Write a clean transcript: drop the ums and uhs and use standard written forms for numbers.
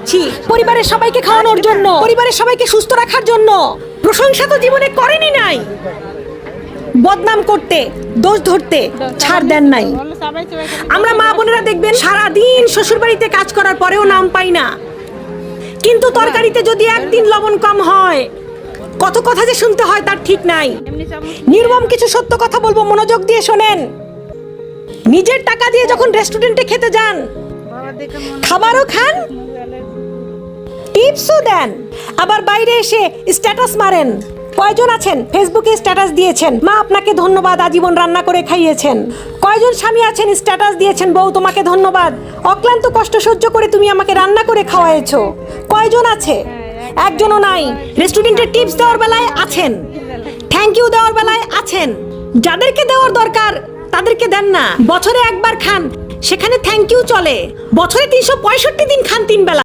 খাচ্ছি পরিবারের সবাইকে খাওয়ানোর জন্য, পরিবারের সবাইকে সুস্থ রাখার জন্য। প্রশংসা তো জীবনে করেনি নাই, বদনাম করতে, দোষ ধরতে ছাড় দেন নাই। আমরা মা বোনেরা দেখবেন সারাদিন শ্বশুর বাড়িতে কাজ করার পরেও নাম পাই না, কিন্তু তরকারিতে যদি একদিন লবণ কম হয় কত কথা যে শুনতে হয় তার ঠিক নাই। নির্মম কিছু সত্য কথা বলবো, মনোযোগ দিয়ে শোনেন। নিজের টাকা দিয়ে যখন রেস্টুরেন্টে খেতে যান, খাবারও খান, টিপসও দেন, আবার বাইরে এসে স্ট্যাটাস মারেন। কয়জন আছেন ফেসবুকে স্ট্যাটাস দিয়েছেন, মা আপনাকে ধন্যবাদ, আজীবন রান্না করে খাইয়েছেন। কয়জন স্বামী আছেন স্ট্যাটাস দিয়েছেন, বউ তোমাকে ধন্যবাদ, অক্লান্ত কষ্ট সহ্য করে তুমি আমাকে রান্না করে খাওয়াইছো। কয়জন আছে? একজনও নাই। রেস্টুরেন্টে টিপস দেওয়ার বেলায় আছেন, থ্যাংক ইউ দেওয়ার বেলায় আছেন। যাদেরকে দেওয়ার দরকার তাদেরকে দেন না। বছরে একবার খান, সেখানে থ্যাংক ইউ চলে। বছরে 365 দিন খান 3 বেলা।